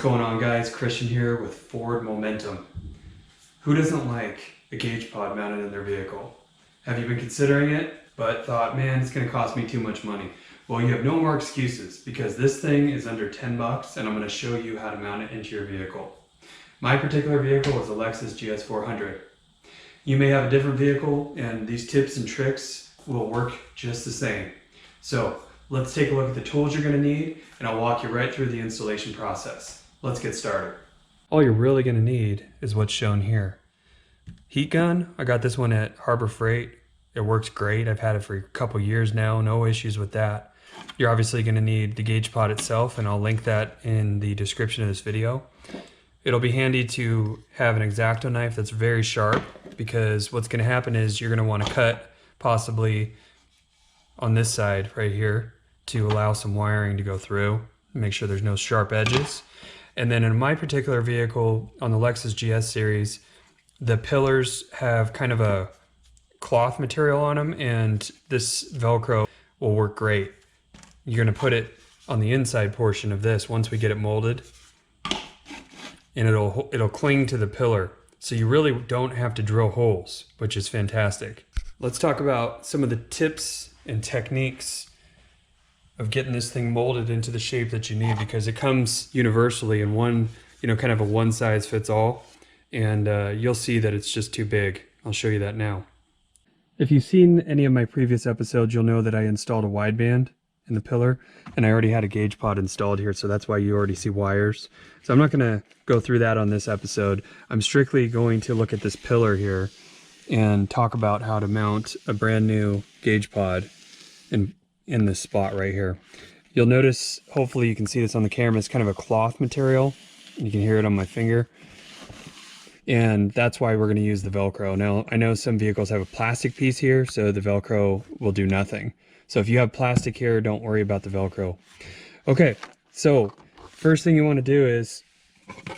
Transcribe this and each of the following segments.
going on, guys? Christian here with Ford Momentum. Who doesn't like a gauge pod mounted in their vehicle? Have you been considering it but thought, man, it's going to cost me too much money? Well, you have no more excuses because this thing is under 10 bucks and I'm going to show you how to mount it into your vehicle. My particular vehicle is a LEXUS GS400. You may have a different vehicle and these tips and tricks will work just the same. So let's take a look at the tools you're going to need and I'll walk you right through the installation process. Let's get started. All you're really going to need is what's shown here. Heat gun, I got this one at Harbor Freight. It works great. I've had it for a couple years now, no issues with that. You're obviously going to need the gauge pod itself, and I'll link that in the description of this video. It'll be handy to have an X-acto knife that's very sharp, because what's going to happen is you're going to want to cut possibly on this side right here to allow some wiring to go through, make sure there's no sharp edges. And then in my particular vehicle on the LEXUS GS series, the pillars have kind of a cloth material on them, and this Velcro will work great. You're going to put it on the inside portion of this once we get it molded, and it'll cling to the pillar. So you really don't have to drill holes, which is fantastic. Let's talk about some of the tips and techniques of getting this thing molded into the shape that you need, because it comes universally in one, kind of a one size fits all, and you'll see that it's just too big. I'll show you that now. If you've seen any of my previous episodes, you'll know that I installed a wideband in the pillar, and I already had a gauge pod installed here, so that's why you already see wires. So I'm not going to go through that on this episode. I'm strictly going to look at this pillar here and talk about how to mount a brand new gauge pod in this spot right here. You'll notice, hopefully you can see this on the camera, it's kind of a cloth material. You can hear it on my finger. And that's why we're going to use the Velcro. Now, I know some vehicles have a plastic piece here, so the Velcro will do nothing. So if you have plastic here, don't worry about the Velcro. Okay, so first thing you want to do is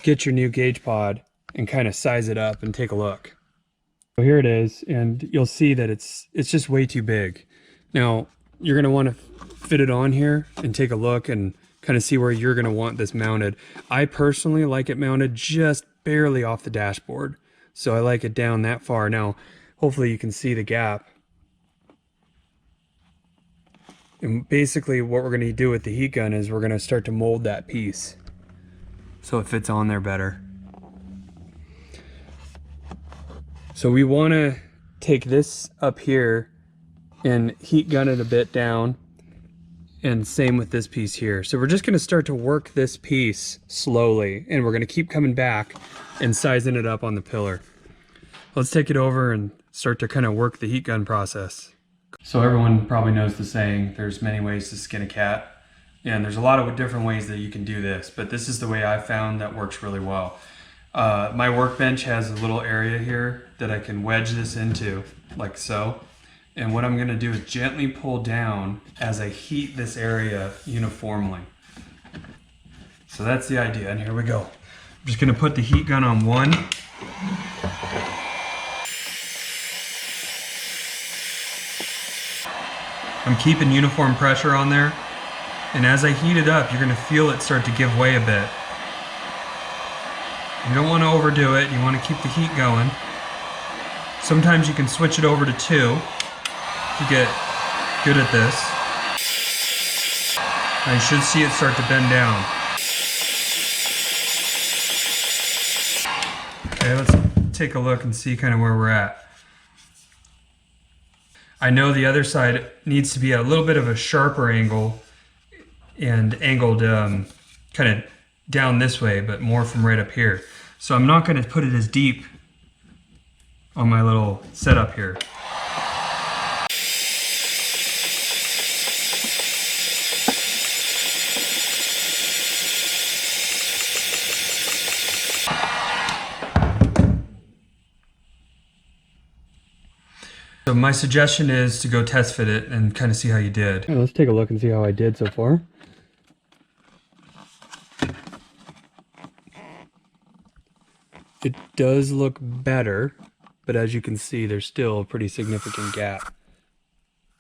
get your new gauge pod and kind of size it up and take a look. So here it is, and you'll see that it's just way too big. Now, you're going to want to fit it on here and take a look and kind of see where you're going to want this mounted. I personally like it mounted just barely off the dashboard, so I like it down that far. Now, hopefully you can see the gap. And basically what we're going to do with the heat gun is we're going to start to mold that piece so it fits on there better. So we want to take this up here and heat gun it a bit down, and same with this piece here. So we're just going to start to work this piece slowly, and we're going to keep coming back and sizing it up on the pillar. Let's take it over and start to kind of work the heat gun process. So everyone probably knows the saying, there's many ways to skin a cat, and there's a lot of different ways that you can do this, but this is the way I found that works really well. My workbench has a little area here that I can wedge this into, like so. And what I'm going to do is gently pull down as I heat this area uniformly. So that's the idea, and here we go. I'm just going to put the heat gun on one. I'm keeping uniform pressure on there, and as I heat it up, you're going to feel it start to give way a bit. You don't want to overdo it, you want to keep the heat going. Sometimes you can switch it over to 2. To get good at this. I should see it start to bend down. Okay, let's take a look and see kind of where we're at. I know the other side needs to be at a little bit of a sharper angle and angled kind of down this way, but more from right up here. So I'm not going to put it as deep on my little setup here. So my suggestion is to go test fit it and kind of see how you did. Let's take a look and see how I did so far. It does look better, but as you can see, there's still a pretty significant gap.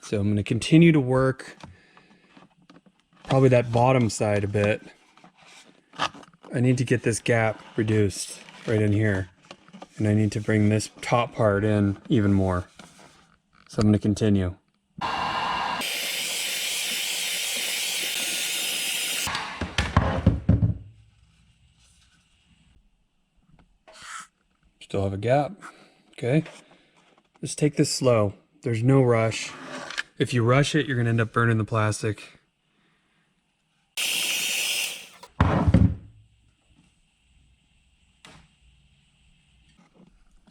So I'm going to continue to work probably that bottom side a bit. I need to get this gap reduced right in here. And I need to bring this top part in even more. So I'm going to continue. Still have a gap. Okay. Just take this slow. There's no rush. If you rush it, you're going to end up burning the plastic.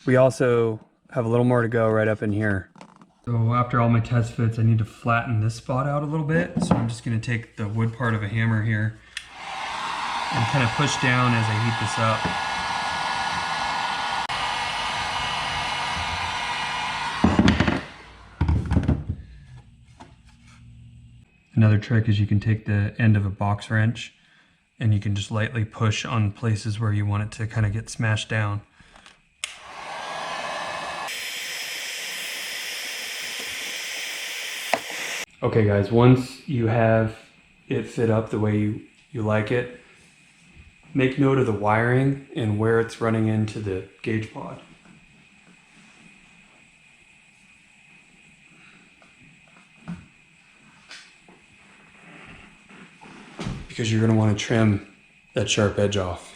We also have a little more to go right up in here. So after all my test fits, I need to flatten this spot out a little bit. So I'm just going to take the wood part of a hammer here and kind of push down as I heat this up. Another trick is you can take the end of a box wrench and you can just lightly push on places where you want it to kind of get smashed down. Okay guys, once you have it fit up the way you like it, make note of the wiring and where it's running into the gauge pod. Because you're going to want to trim that sharp edge off.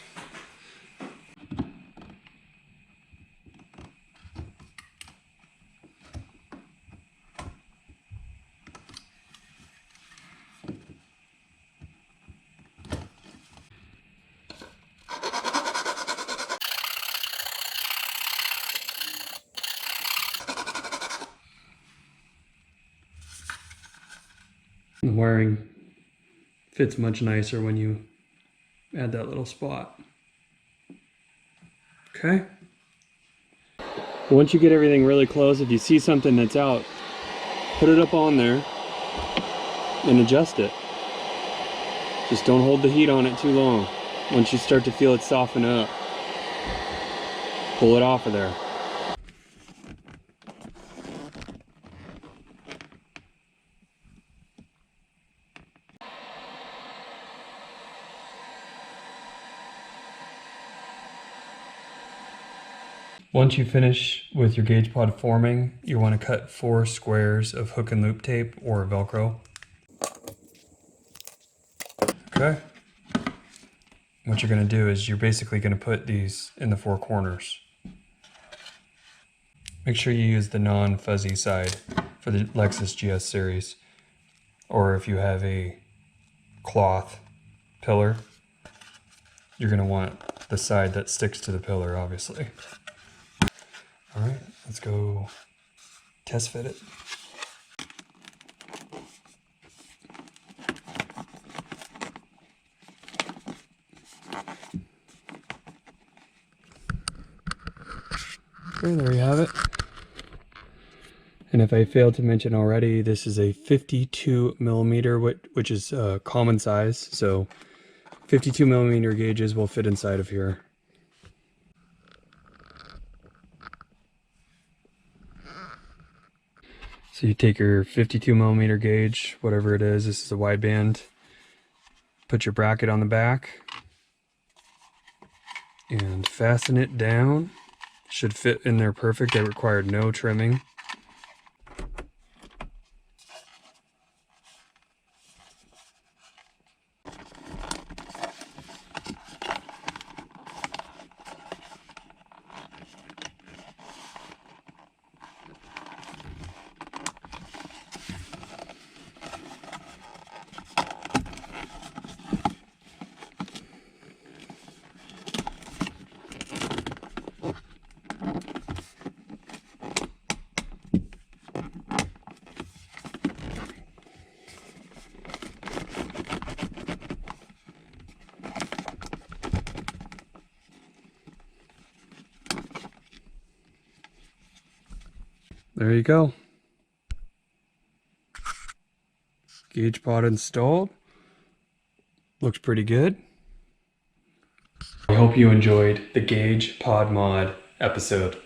The wiring fits much nicer when you add that little spot. Okay. Once you get everything really close, if you see something that's out, put it up on there and adjust it. Just don't hold the heat on it too long. Once you start to feel it soften up, pull it off of there. Once you finish with your gauge pod forming, you want to cut 4 squares of hook and loop tape or Velcro. Okay. What you're going to do is you're basically going to put these in the 4 corners. Make sure you use the non-fuzzy side for the LEXUS GS series. Or if you have a cloth pillar, you're going to want the side that sticks to the pillar, obviously. All right, let's go test fit it. Okay, there you have it. And if I failed to mention already, this is a 52 millimeter, which is common size. So 52 millimeter gauges will fit inside of here. So you take your 52 millimeter gauge, whatever it is, this is a wideband, put your bracket on the back and fasten it down. Should fit in there perfect. It required no trimming. There you go. Gauge pod installed. Looks pretty good. I hope you enjoyed the gauge pod mod episode.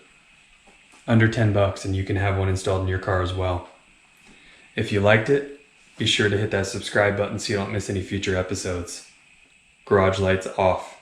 Under 10 bucks and you can have one installed in your car as well. If you liked it, be sure to hit that subscribe button so you don't miss any future episodes. Garage lights off.